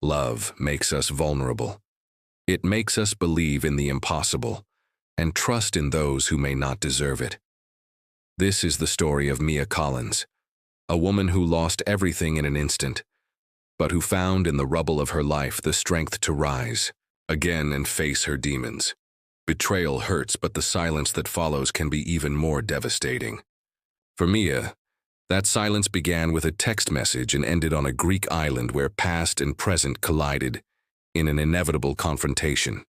Love makes us vulnerable. It makes us believe in the impossible and trust in those who may not deserve it. This is the story of Mia Collins, a woman who lost everything in an instant, but who found in the rubble of her life the strength to rise again and face her demons. Betrayal hurts, but the silence that follows can be even more devastating. For Mia, that silence began with a text message and ended on a Greek island where past and present collided in an inevitable confrontation.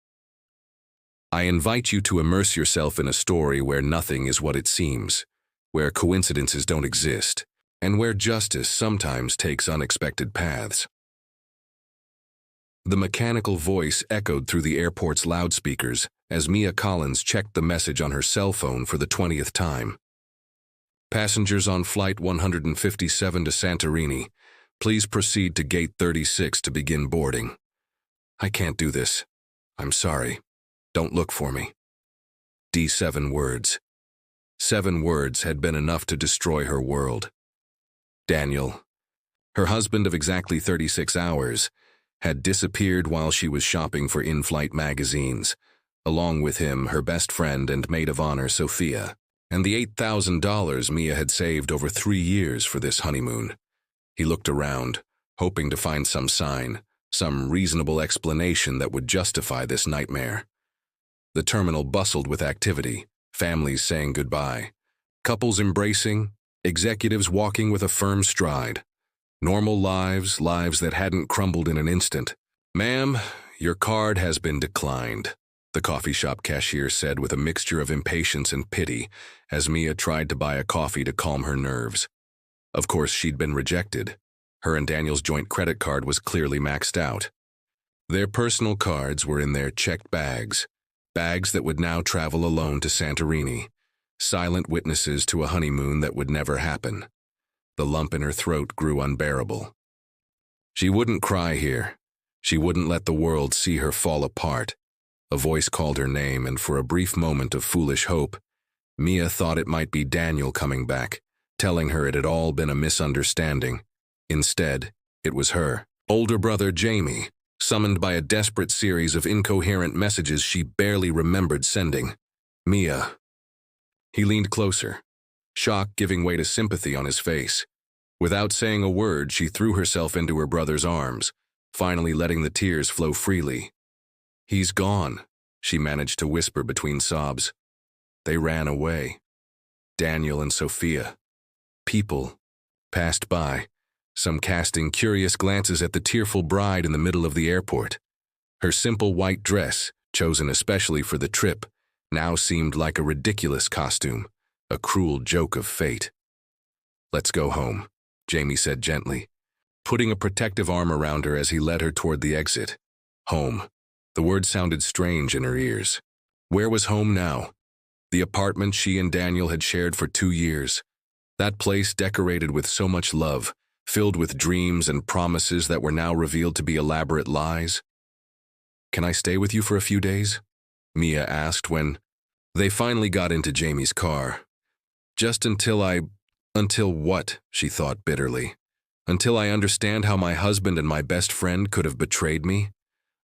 I invite you to immerse yourself in a story where nothing is what it seems, where coincidences don't exist, and where justice sometimes takes unexpected paths. The mechanical voice echoed through the airport's loudspeakers as Mia Collins checked the message on her cell phone for the 20th time. Passengers on Flight 157 to Santorini, please proceed to Gate 36 to begin boarding. I can't do this. I'm sorry. Don't look for me. D7 words. 7 words had been enough to destroy her world. Daniel, her husband of exactly 36 hours, had disappeared while she was shopping for in-flight magazines. Along with him, her best friend and maid of honor, Sophia, and the $8,000 Mia had saved over 3 years for this honeymoon. He looked around, hoping to find some sign, some reasonable explanation that would justify this nightmare. The terminal bustled with activity, families saying goodbye, couples embracing, executives walking with a firm stride. Normal lives, lives that hadn't crumbled in an instant. "Ma'am, your card has been declined," the coffee shop cashier said with a mixture of impatience and pity as Mia tried to buy a coffee to calm her nerves. Of course, she'd been rejected. Her and Daniel's joint credit card was clearly maxed out. Their personal cards were in their checked bags, bags that would now travel alone to Santorini, silent witnesses to a honeymoon that would never happen. The lump in her throat grew unbearable. She wouldn't cry here. She wouldn't let the world see her fall apart. A voice called her name, and for a brief moment of foolish hope, Mia thought it might be Daniel coming back, telling her it had all been a misunderstanding. Instead, it was her older brother Jamie, summoned by a desperate series of incoherent messages she barely remembered sending. "Mia." He leaned closer, shock giving way to sympathy on his face. Without saying a word, she threw herself into her brother's arms, finally letting the tears flow freely. "He's gone," she managed to whisper between sobs. "They ran away." Daniel and Sophia. People passed by, some casting curious glances at the tearful bride in the middle of the airport. Her simple white dress, chosen especially for the trip, now seemed like a ridiculous costume, a cruel joke of fate. "Let's go home," Jamie said gently, putting a protective arm around her as he led her toward the exit. Home. The word sounded strange in her ears. Where was home now? The apartment she and Daniel had shared for 2 years. That place decorated with so much love, filled with dreams and promises that were now revealed to be elaborate lies. "Can I stay with you for a few days?" Mia asked when they finally got into Jamie's car. "Just Until what?" she thought bitterly. "Until I understand how my husband and my best friend could have betrayed me?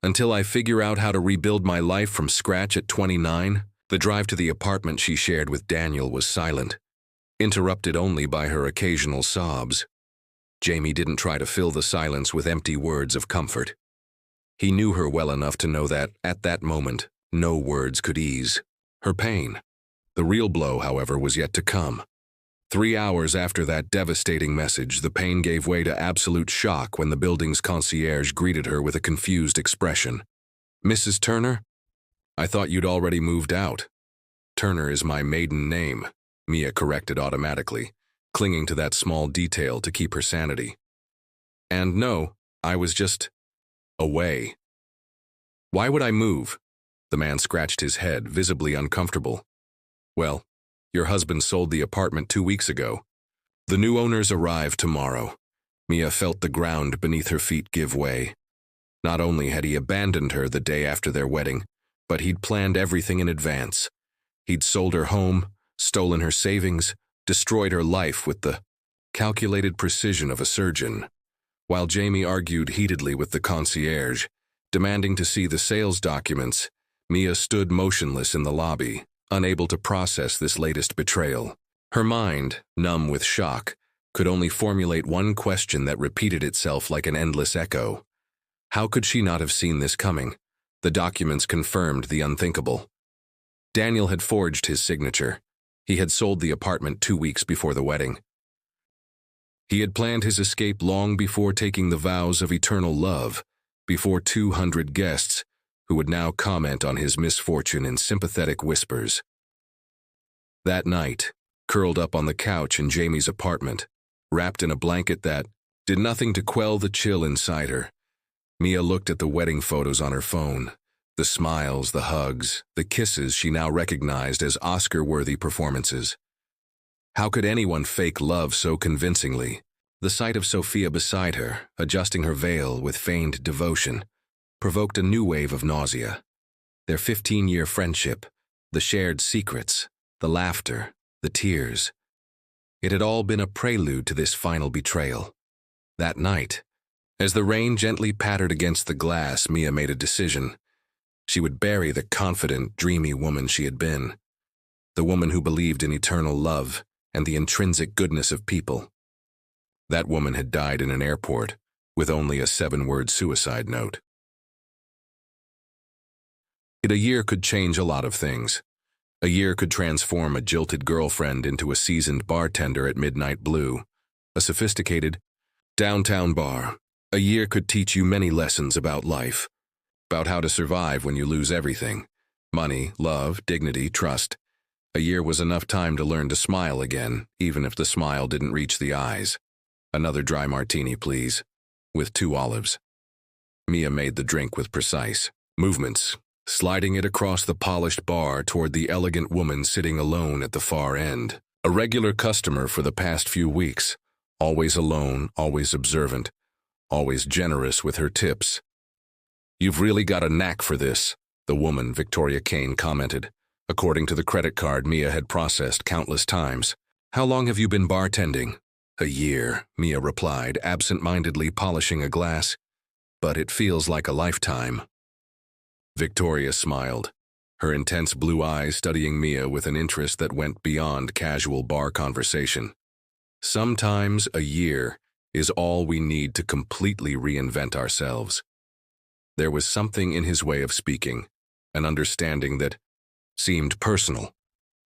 Until I figure out how to rebuild my life from scratch at 29? The drive to the apartment she shared with Daniel was silent, interrupted only by her occasional sobs. Jamie didn't try to fill the silence with empty words of comfort. He knew her well enough to know that, at that moment, no words could ease her pain. The real blow, however, was yet to come. 3 hours after that devastating message, the pain gave way to absolute shock when the building's concierge greeted her with a confused expression. "Mrs. Turner? I thought you'd already moved out." "Turner is my maiden name," Mia corrected automatically, clinging to that small detail to keep her sanity. "And no, I was just away." "Why would I move?" The man scratched his head, visibly uncomfortable. "Well, your husband sold the apartment 2 weeks ago. The new owners arrive tomorrow." Mia felt the ground beneath her feet give way. Not only had he abandoned her the day after their wedding, but he'd planned everything in advance. He'd sold her home, stolen her savings, destroyed her life with the calculated precision of a surgeon. While Jamie argued heatedly with the concierge, demanding to see the sales documents, Mia stood motionless in the lobby, unable to process this latest betrayal. Her mind, numb with shock, could only formulate one question that repeated itself like an endless echo. How could she not have seen this coming? The documents confirmed the unthinkable. Daniel had forged his signature. He had sold the apartment 2 weeks before the wedding. He had planned his escape long before taking the vows of eternal love, before 200 guests who would now comment on his misfortune in sympathetic whispers. That night, curled up on the couch in Jamie's apartment, wrapped in a blanket that did nothing to quell the chill inside her, Mia looked at the wedding photos on her phone, the smiles, the hugs, the kisses she now recognized as Oscar-worthy performances. How could anyone fake love so convincingly? The sight of Sophia beside her, adjusting her veil with feigned devotion, provoked a new wave of nausea. Their 15-year friendship, the shared secrets, the laughter, the tears. It had all been a prelude to this final betrayal. That night, as the rain gently pattered against the glass, Mia made a decision. She would bury the confident, dreamy woman she had been. The woman who believed in eternal love and the intrinsic goodness of people. That woman had died in an airport with only a 7-word suicide note. A year could change a lot of things. A year could transform a jilted girlfriend into a seasoned bartender at Midnight Blue, a sophisticated downtown bar. A year could teach you many lessons about life, about how to survive when you lose everything: money, love, dignity, trust. A year was enough time to learn to smile again, even if the smile didn't reach the eyes. Another dry martini, please, with 2 olives. Mia made the drink with precise movements, sliding it across the polished bar toward the elegant woman sitting alone at the far end. A regular customer for the past few weeks, always alone, always observant, always generous with her tips. "You've really got a knack for this," the woman, Victoria Kane, commented, according to the credit card Mia had processed countless times. "How long have you been bartending?" "A year," Mia replied, absent-mindedly polishing a glass. "But it feels like a lifetime." Victoria smiled, her intense blue eyes studying Mia with an interest that went beyond casual bar conversation. Sometimes a year is all we need to completely reinvent ourselves. There was something in his way of speaking, an understanding that seemed personal,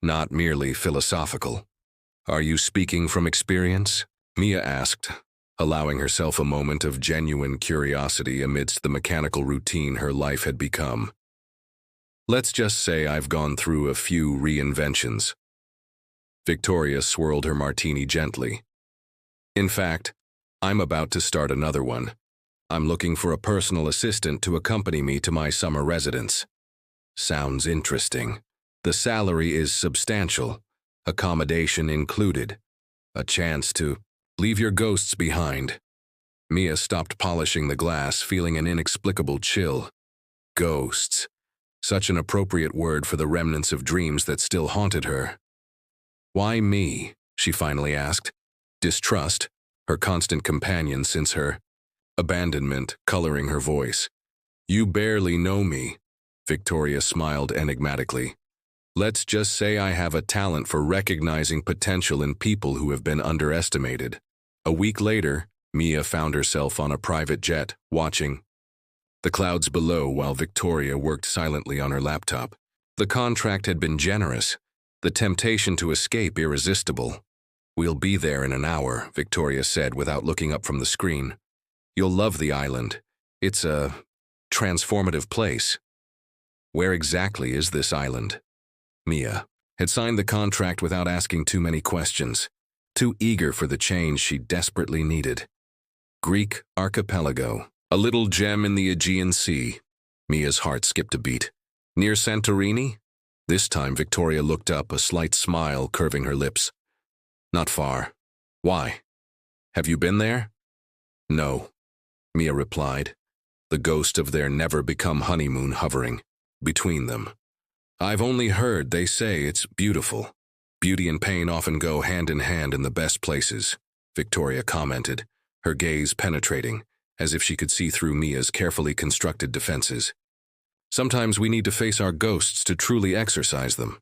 not merely philosophical. "Are you speaking from experience?" Mia asked, allowing herself a moment of genuine curiosity amidst the mechanical routine her life had become. "Let's just say I've gone through a few reinventions." Victoria swirled her martini gently. "In fact, I'm about to start another one. I'm looking for a personal assistant to accompany me to my summer residence." "Sounds interesting. The salary is substantial, accommodation included. A chance to leave your ghosts behind." Mia stopped polishing the glass, feeling an inexplicable chill. Ghosts. Such an appropriate word for the remnants of dreams that still haunted her. "Why me?" she finally asked. Distrust, her constant companion since her abandonment, coloring her voice. "You barely know me," Victoria smiled enigmatically. "Let's just say I have a talent for recognizing potential in people who have been underestimated." A week later, Mia found herself on a private jet, watching the clouds below while Victoria worked silently on her laptop. The contract had been generous, the temptation to escape irresistible. "We'll be there in an hour," Victoria said without looking up from the screen. "You'll love the island. It's a transformative place." "Where exactly is this island?" Mia had signed the contract without asking too many questions, too eager for the change she desperately needed. "Greek archipelago, a little gem in the Aegean Sea." Mia's heart skipped a beat. "Near Santorini?" This time Victoria looked up, a slight smile curving her lips. "Not far. Why? Have you been there?" "No," Mia replied, the ghost of their never-become honeymoon hovering between them. "I've only heard they say it's beautiful. Beauty and pain often go hand in hand in the best places," Victoria commented, her gaze penetrating, as if she could see through Mia's carefully constructed defenses. Sometimes we need to face our ghosts to truly exorcise them.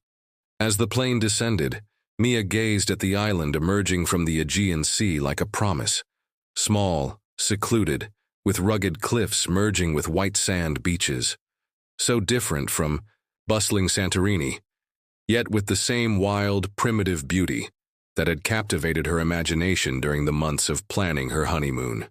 As the plane descended, Mia gazed at the island emerging from the Aegean Sea like a promise. Small, secluded, with rugged cliffs merging with white sand beaches. So different from bustling Santorini, yet with the same wild, primitive beauty that had captivated her imagination during the months of planning her honeymoon.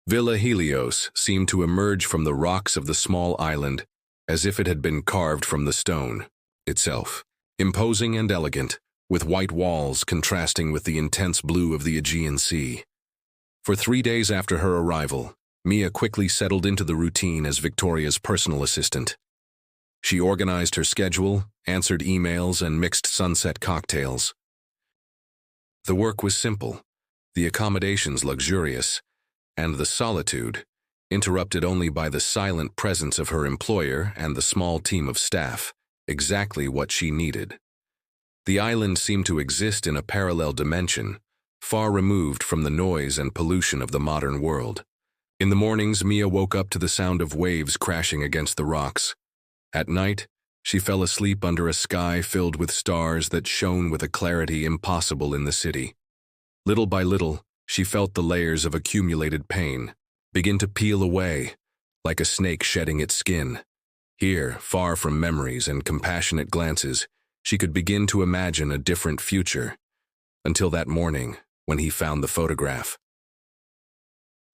Villa Helios seemed to emerge from the rocks of the small island as if it had been carved from the stone itself, imposing and elegant, with white walls contrasting with the intense blue of the Aegean Sea. For 3 days after her arrival, Mia quickly settled into the routine as Victoria's personal assistant. She organized her schedule, answered emails, and mixed sunset cocktails. The work was simple, the accommodations luxurious, and the solitude, interrupted only by the silent presence of her employer and the small team of staff, exactly what she needed. The island seemed to exist in a parallel dimension, far removed from the noise and pollution of the modern world. In the mornings, Mia woke up to the sound of waves crashing against the rocks. At night, she fell asleep under a sky filled with stars that shone with a clarity impossible in the city. Little by little, she felt the layers of accumulated pain begin to peel away, like a snake shedding its skin. Here, far from memories and compassionate glances, she could begin to imagine a different future, until that morning when he found the photograph.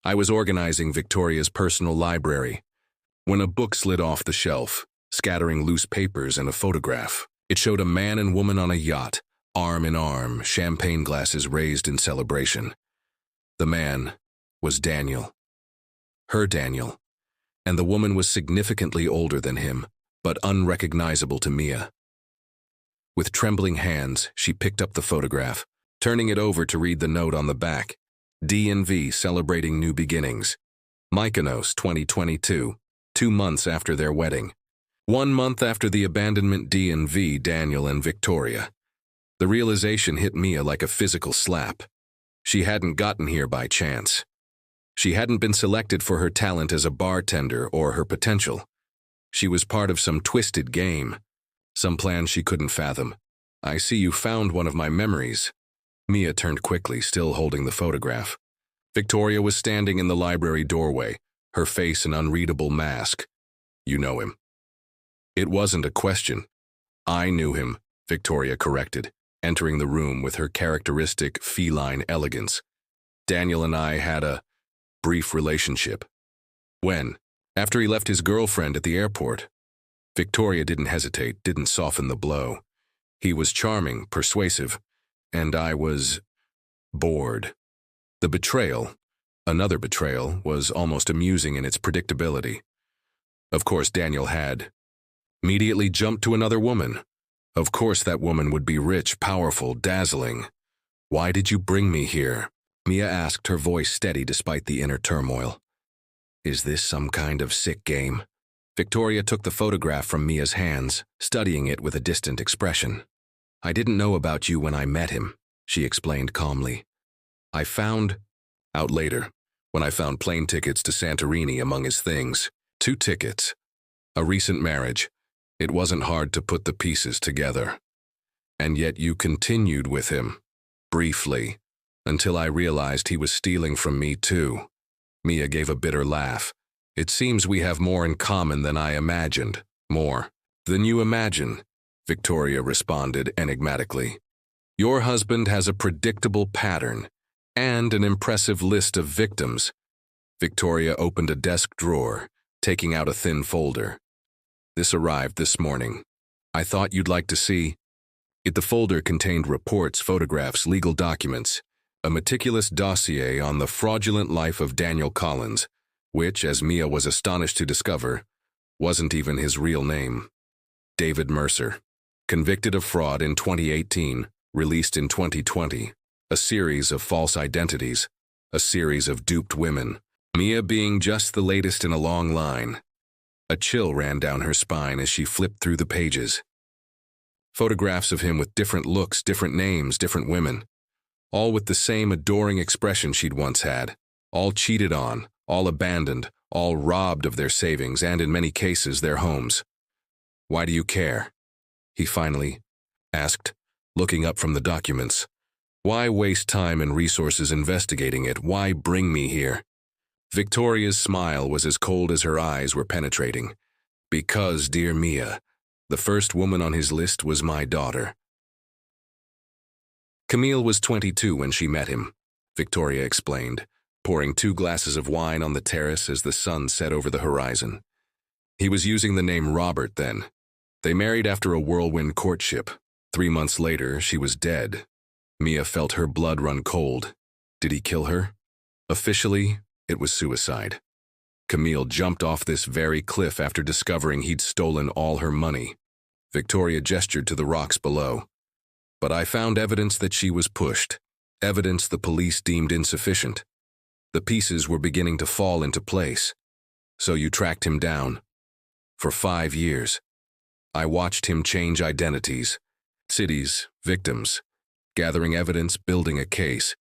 I was organizing Victoria's personal library when a book slid off the shelf, scattering loose papers and a photograph. It showed a man and woman on a yacht, arm in arm, champagne glasses raised in celebration. The man was Daniel, her Daniel, and the woman was significantly older than him, but unrecognizable to Mia. With trembling hands, she picked up the photograph, turning it over to read the note on the back. D&V celebrating new beginnings. Mykonos 2022, 2 months after their wedding. 1 month after the abandonment D&V, Daniel and Victoria. The realization hit Mia like a physical slap. She hadn't gotten here by chance. She hadn't been selected for her talent as a bartender or her potential. She was part of some twisted game, some plan she couldn't fathom. I see you found one of my memories. Mia turned quickly, still holding the photograph. Victoria was standing in the library doorway, her face an unreadable mask. You know him. It wasn't a question. I knew him, Victoria corrected, entering the room with her characteristic feline elegance. Daniel and I had a brief relationship. When? After he left his girlfriend at the airport. Victoria didn't hesitate, didn't soften the blow. He was charming, persuasive, and I was bored. The betrayal, another betrayal, was almost amusing in its predictability. Of course, Daniel had immediately jumped to another woman. Of course, that woman would be rich, powerful, dazzling. Why did you bring me here? Mia asked, her voice steady despite the inner turmoil. Is this some kind of sick game? Victoria took the photograph from Mia's hands, studying it with a distant expression. I didn't know about you when I met him, she explained calmly. I found out later, when I found plane tickets to Santorini among his things. 2 tickets. A recent marriage. It wasn't hard to put the pieces together. And yet you continued with him, briefly, until I realized he was stealing from me too. Mia gave a bitter laugh. It seems we have more in common than I imagined. More than you imagine, Victoria responded enigmatically. Your husband has a predictable pattern and an impressive list of victims. Victoria opened a desk drawer, taking out a thin folder. This arrived this morning. I thought you'd like to see it. The folder contained reports, photographs, legal documents, a meticulous dossier on the fraudulent life of Daniel Collins, which, as Mia was astonished to discover, wasn't even his real name. David Mercer, convicted of fraud in 2018, released in 2020, a series of false identities, a series of duped women, Mia being just the latest in a long line. A chill ran down her spine as she flipped through the pages. Photographs of him with different looks, different names, different women, all with the same adoring expression she'd once had. all cheated on, all abandoned, all robbed of their savings and, in many cases, their homes. "Why do you care?" he finally asked, looking up from the documents. "Why waste time and resources investigating it? Why bring me here?" Victoria's smile was as cold as her eyes were penetrating. "Because, dear Mia, the first woman on his list was my daughter." Camille was 22 when she met him, Victoria explained, pouring 2 glasses of wine on the terrace as the sun set over the horizon. He was using the name Robert then. They married after a whirlwind courtship. 3 months later, she was dead. Mia felt her blood run cold. Did he kill her? Officially, it was suicide. Camille jumped off this very cliff after discovering he'd stolen all her money. Victoria gestured to the rocks below. "But I found evidence that she was pushed, evidence the police deemed insufficient. The pieces were beginning to fall into place. So you tracked him down. For 5 years. I watched him change identities, cities, victims, gathering evidence, building a case,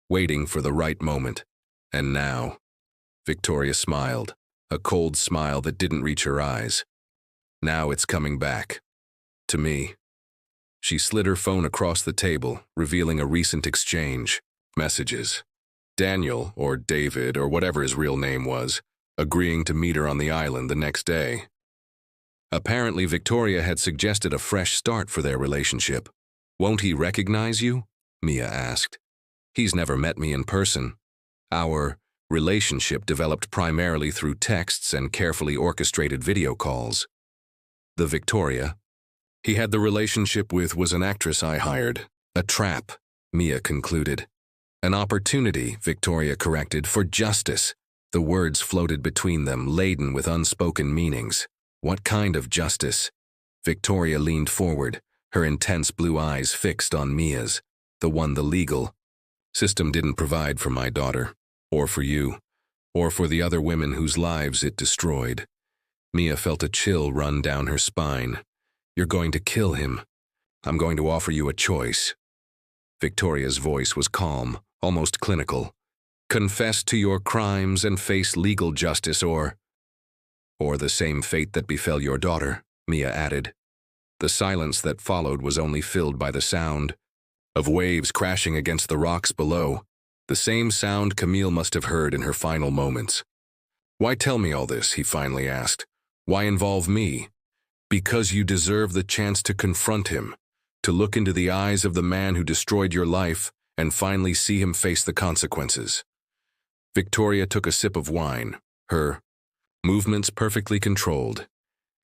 waiting for the right moment. And now," Victoria smiled, a cold smile that didn't reach her eyes. "Now it's coming back. To me." She slid her phone across the table, revealing a recent exchange. Messages. Daniel, or David, or whatever his real name was, agreeing to meet her on the island the next day. Apparently, Victoria had suggested a fresh start for their relationship. "Won't he recognize you?" Mia asked. "He's never met me in person. Our relationship developed primarily through texts and carefully orchestrated video calls." The Victoria he had the relationship with was an actress I hired. "A trap," Mia concluded. "An opportunity," Victoria corrected, "for justice." The words floated between them, laden with unspoken meanings. "What kind of justice?" Victoria leaned forward, her intense blue eyes fixed on Mia's. "The one the legal system didn't provide for my daughter, or for you, or for the other women whose lives it destroyed." Mia felt a chill run down her spine. "You're going to kill him. I'm going to offer you a choice." Victoria's voice was calm, almost clinical. "Confess to your crimes and face legal justice, or the same fate that befell your daughter," Mia added. The silence that followed was only filled by the sound of waves crashing against the rocks below, the same sound Camille must have heard in her final moments. "Why tell me all this?" he finally asked. "Why involve me?" "Because you deserve the chance to confront him, to look into the eyes of the man who destroyed your life and finally see him face the consequences." Victoria took a sip of wine, her movements perfectly controlled.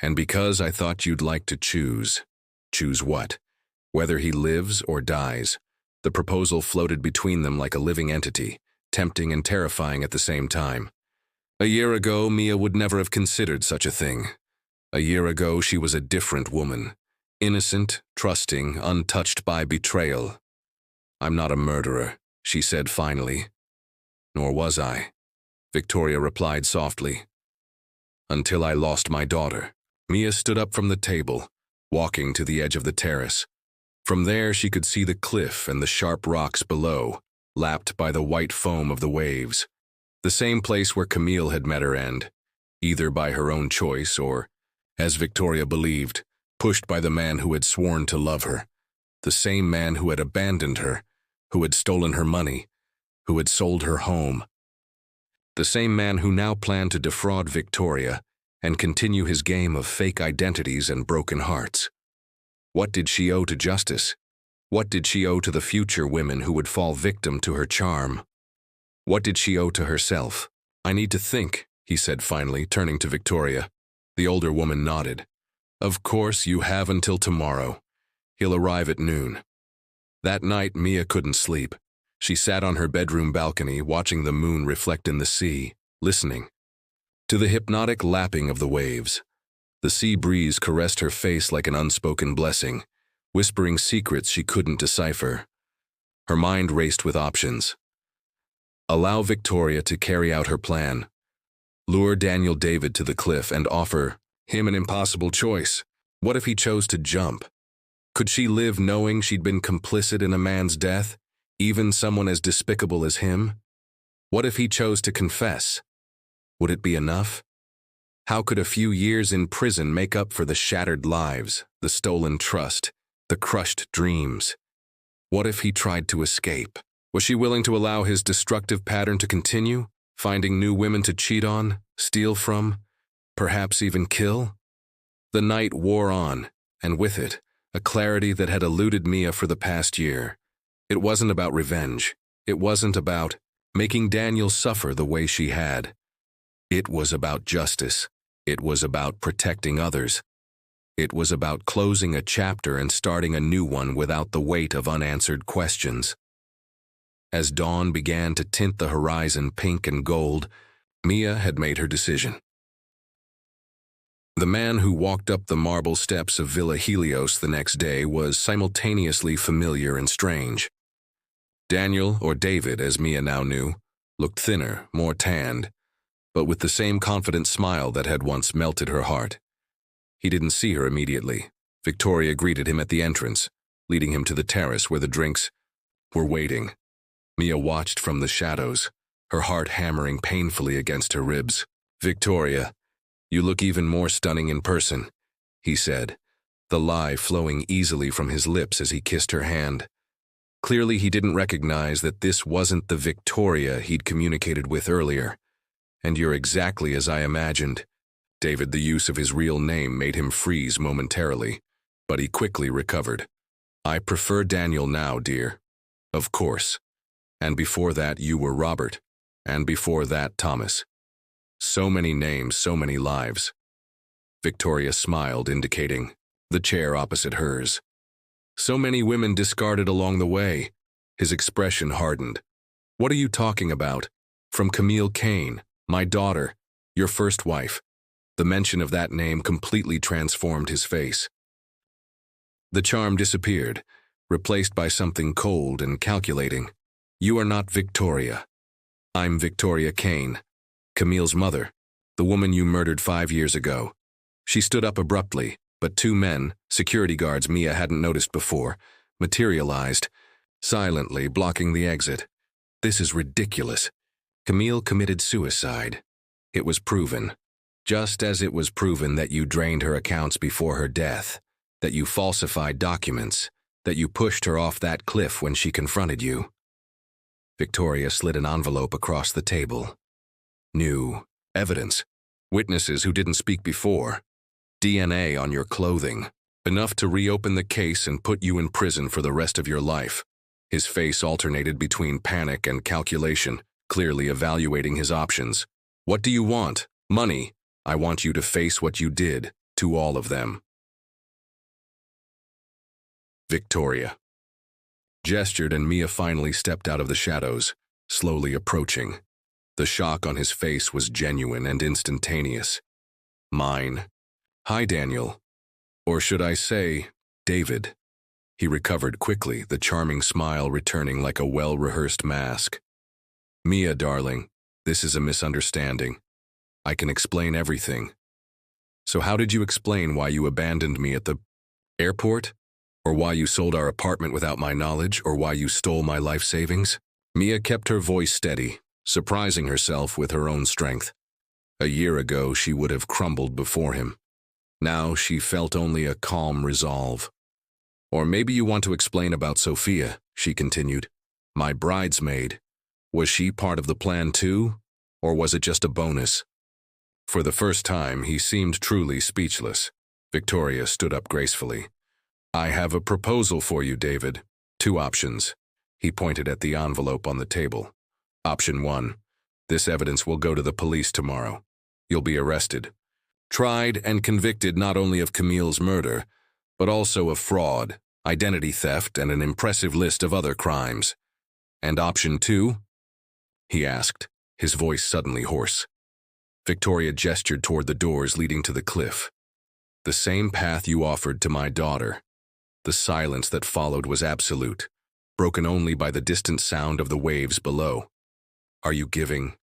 "And because I thought you'd like to choose." "Choose what?" "Whether he lives or dies." The proposal floated between them like a living entity, tempting and terrifying at the same time. A year ago, Mia would never have considered such a thing. A year ago, she was a different woman. Innocent, trusting, untouched by betrayal. "I'm not a murderer," she said finally. "Nor was I," Victoria replied softly. "Until I lost my daughter." Mia stood up from the table, walking to the edge of the terrace. From there, she could see the cliff and the sharp rocks below, lapped by the white foam of the waves. The same place where Camille had met her end, either by her own choice or, as Victoria believed, pushed by the man who had sworn to love her. The same man who had abandoned her, who had stolen her money, who had sold her home. The same man who now planned to defraud Victoria and continue his game of fake identities and broken hearts. What did she owe to justice? What did she owe to the future women who would fall victim to her charm? What did she owe to herself? "I need to think," he said finally, turning to Victoria. The older woman nodded. "Of course, you have until tomorrow. He'll arrive at noon." That night, Mia couldn't sleep. She sat on her bedroom balcony, watching the moon reflect in the sea, listening to the hypnotic lapping of the waves. The sea breeze caressed her face like an unspoken blessing, whispering secrets she couldn't decipher. Her mind raced with options. Allow Victoria to carry out her plan. Lure Daniel David to the cliff and offer him an impossible choice. What if he chose to jump? Could she live knowing she'd been complicit in a man's death, even someone as despicable as him? What if he chose to confess? Would it be enough? How could a few years in prison make up for the shattered lives, the stolen trust, the crushed dreams? What if he tried to escape? Was she willing to allow his destructive pattern to continue, finding new women to cheat on, steal from, perhaps even kill? The night wore on, and with it, a clarity that had eluded Mia for the past year. It wasn't about revenge. It wasn't about making Daniel suffer the way she had. It was about justice. It was about protecting others. It was about closing a chapter and starting a new one without the weight of unanswered questions. As dawn began to tint the horizon pink and gold, Mia had made her decision. The man who walked up the marble steps of Villa Helios the next day was simultaneously familiar and strange. Daniel, or David as Mia now knew, looked thinner, more tanned, but with the same confident smile that had once melted her heart. He didn't see her immediately. Victoria greeted him at the entrance, leading him to the terrace where the drinks were waiting. Mia watched from the shadows, her heart hammering painfully against her ribs. "Victoria, you look even more stunning in person," he said, the lie flowing easily from his lips as he kissed her hand. Clearly he didn't recognize that this wasn't the Victoria he'd communicated with earlier. "And you're exactly as I imagined." David, the use of his real name made him freeze momentarily, but he quickly recovered. "I prefer Daniel now, dear." "Of course. And before that you were Robert. And before that Thomas. So many names, so many lives." Victoria smiled, indicating the chair opposite hers. "So many women discarded along the way." His expression hardened. "What are you talking about?" "From Camille Kane, my daughter, your first wife." The mention of that name completely transformed his face. The charm disappeared, replaced by something cold and calculating. "You are not Victoria. I'm Victoria Kane, Camille's mother, the woman you murdered 5 years ago." She stood up abruptly, but 2 men, security guards Mia hadn't noticed before, materialized, silently blocking the exit. "This is ridiculous. Camille committed suicide. It was proven. Just as it was proven that you drained her accounts before her death, that you falsified documents, that you pushed her off that cliff when she confronted you." Victoria slid an envelope across the table. "New evidence. Witnesses who didn't speak before. DNA on your clothing. Enough to reopen the case and put you in prison for the rest of your life." His face alternated between panic and calculation, clearly evaluating his options. "What do you want? Money? I want you to face what you did, to all of them." Victoria gestured, and Mia finally stepped out of the shadows, slowly approaching. The shock on his face was genuine and instantaneous. "Mine. Hi, Daniel. Or should I say, David." He recovered quickly, the charming smile returning like a well-rehearsed mask. "Mia, darling, this is a misunderstanding. I can explain everything." "So how did you explain why you abandoned me at the airport? Or why you sold our apartment without my knowledge? Or why you stole my life savings?" Mia kept her voice steady, surprising herself with her own strength. A year ago, she would have crumbled before him. Now she felt only a calm resolve. "Or maybe you want to explain about Sophia," she continued. "My bridesmaid. Was she part of the plan too? Or was it just a bonus?" For the first time, he seemed truly speechless. Victoria stood up gracefully. "I have a proposal for you, David. 2 options." He pointed at the envelope on the table. "Option 1. This evidence will go to the police tomorrow. You'll be arrested. Tried and convicted not only of Camille's murder, but also of fraud, identity theft, and an impressive list of other crimes. And option 2? He asked, his voice suddenly hoarse. Victoria gestured toward the doors leading to the cliff. "The same path you offered to my daughter." The silence that followed was absolute, broken only by the distant sound of the waves below. "Are you giving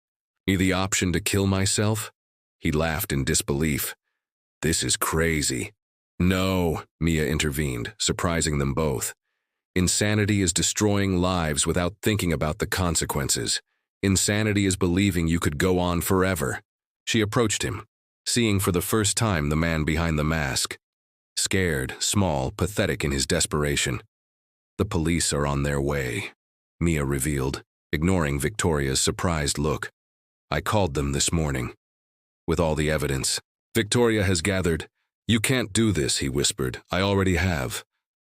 me the option to kill myself?" He laughed in disbelief. "This is crazy." "No," Mia intervened, surprising them both. "Insanity is destroying lives without thinking about the consequences. Insanity is believing you could go on forever. She approached him, seeing for the first time the man behind the mask. Scared, small, pathetic in his desperation. The police are on their way, Mia revealed, ignoring Victoria's surprised look. I called them this morning. With all the evidence, Victoria has gathered. You can't do this, he whispered. I already have.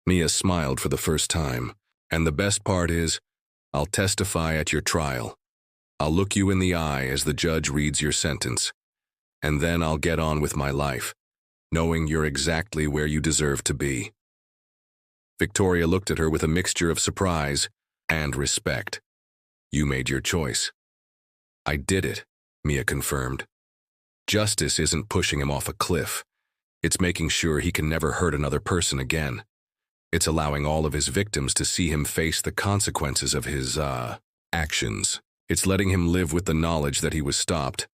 Mia smiled for the first time. And the best part is, I'll testify at your trial. I'll look you in the eye as the judge reads your sentence. And then I'll get on with my life, knowing you're exactly where you deserve to be. Victoria looked at her with a mixture of surprise and respect. You made your choice. I did it, Mia confirmed. Justice isn't pushing him off a cliff. It's making sure he can never hurt another person again. It's allowing all of his victims to see him face the consequences of his, actions. It's letting him live with the knowledge that he was stopped,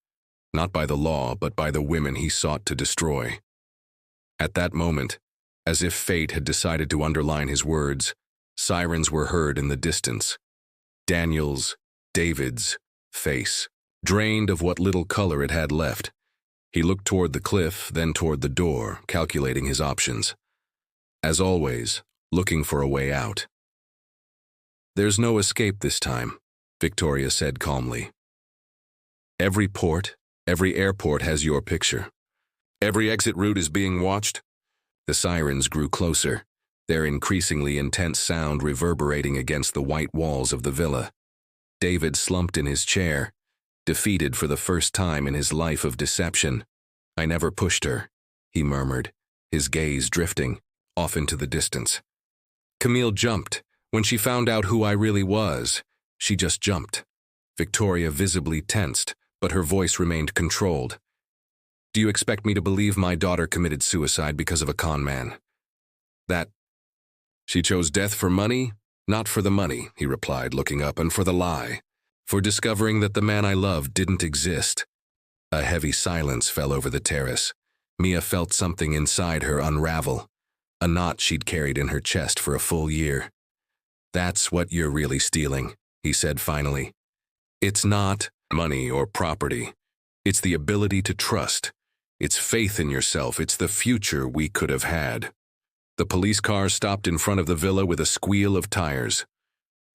not by the law, but by the women he sought to destroy. At that moment, as if fate had decided to underline his words, sirens were heard in the distance. Daniel's, David's, face, drained of what little color it had left. He looked toward the cliff, then toward the door, calculating his options. As always, looking for a way out. There's no escape this time, Victoria said calmly. Every port, every airport has your picture. Every exit route is being watched. The sirens grew closer, their increasingly intense sound reverberating against the white walls of the villa. David slumped in his chair, defeated for the first time in his life of deception. I never pushed her, he murmured, his gaze drifting off into the distance. Camille jumped. When she found out who I really was, she just jumped. Victoria visibly tensed, but her voice remained controlled. Do you expect me to believe my daughter committed suicide because of a con man? That she chose death for money? Not for the money, he replied, looking up, and for the lie. For discovering that the man I loved didn't exist. A heavy silence fell over the terrace. Mia felt something inside her unravel, a knot she'd carried in her chest for a full year. That's what you're really stealing, he said finally. It's not money or property. It's the ability to trust. It's faith in yourself. It's the future we could have had. The police car stopped in front of the villa with a squeal of tires.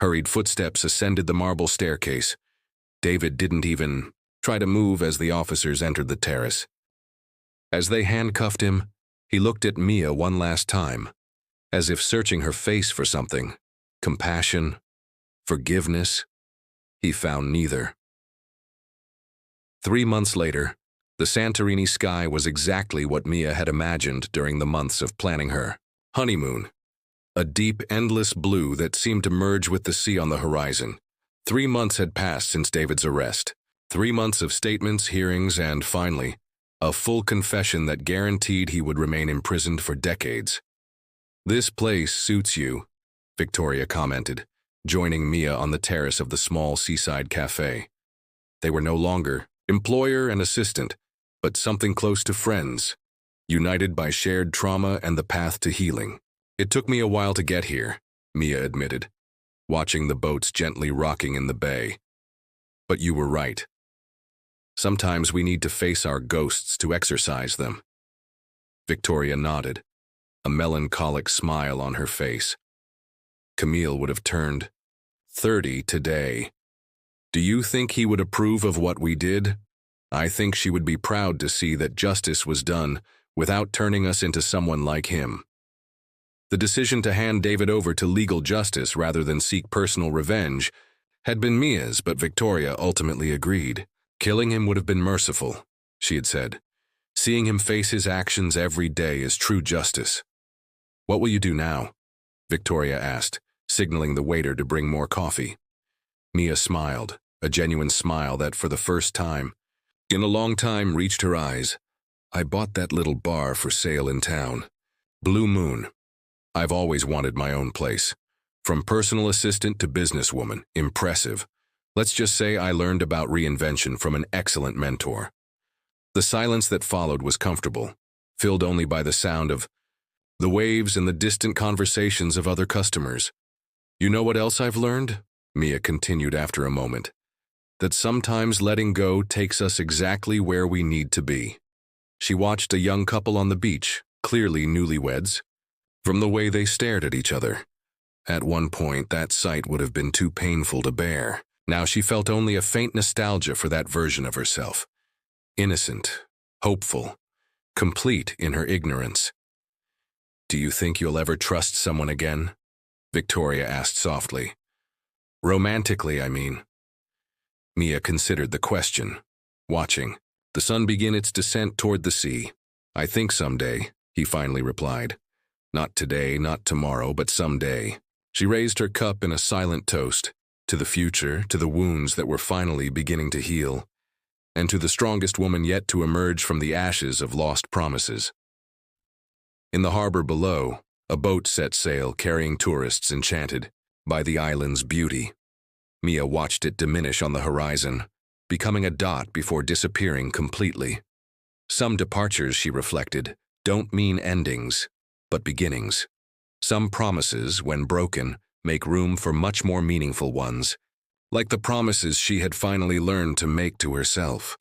Hurried footsteps ascended the marble staircase. David didn't even try to move as the officers entered the terrace. As they handcuffed him, he looked at Mia one last time, as if searching her face for something. Compassion, forgiveness. He found neither. 3 months later, the Santorini sky was exactly what Mia had imagined during the months of planning her honeymoon. A deep, endless blue that seemed to merge with the sea on the horizon. 3 months had passed since David's arrest. 3 months of statements, hearings, and, finally, a full confession that guaranteed he would remain imprisoned for decades. This place suits you, Victoria commented, joining Mia on the terrace of the small seaside cafe. They were no longer employer and assistant, but something close to friends, united by shared trauma and the path to healing. It took me a while to get here, Mia admitted, watching the boats gently rocking in the bay. But you were right. Sometimes we need to face our ghosts to exorcise them. Victoria nodded, a melancholic smile on her face. Camille would have turned 30 today. Do you think he would approve of what we did? I think she would be proud to see that justice was done without turning us into someone like him. The decision to hand David over to legal justice rather than seek personal revenge had been Mia's, but Victoria ultimately agreed. Killing him would have been merciful, she had said. Seeing him face his actions every day is true justice. What will you do now? Victoria asked, signaling the waiter to bring more coffee. Mia smiled, a genuine smile that, for the first time in a long time, reached her eyes. I bought that little bar for sale in town. Blue Moon. I've always wanted my own place. From personal assistant to businesswoman, impressive. Let's just say I learned about reinvention from an excellent mentor. The silence that followed was comfortable, filled only by the sound of the waves and the distant conversations of other customers. You know what else I've learned? Mia continued after a moment. that sometimes letting go takes us exactly where we need to be. She watched a young couple on the beach, clearly newlyweds, from the way they stared at each other. At one point, that sight would have been too painful to bear. Now she felt only a faint nostalgia for that version of herself. Innocent, hopeful, complete in her ignorance. "Do you think you'll ever trust someone again?" Victoria asked softly. "Romantically, I mean." Mia considered the question, watching the sun begin its descent toward the sea. "I think someday," he finally replied. "Not today, not tomorrow, but someday." She raised her cup in a silent toast, to the future, to the wounds that were finally beginning to heal, and to the strongest woman yet to emerge from the ashes of lost promises. In the harbor below, a boat set sail carrying tourists enchanted by the island's beauty. Mia watched it diminish on the horizon, becoming a dot before disappearing completely. Some departures, she reflected, don't mean endings, but beginnings. Some promises, when broken, make room for much more meaningful ones, like the promises she had finally learned to make to herself.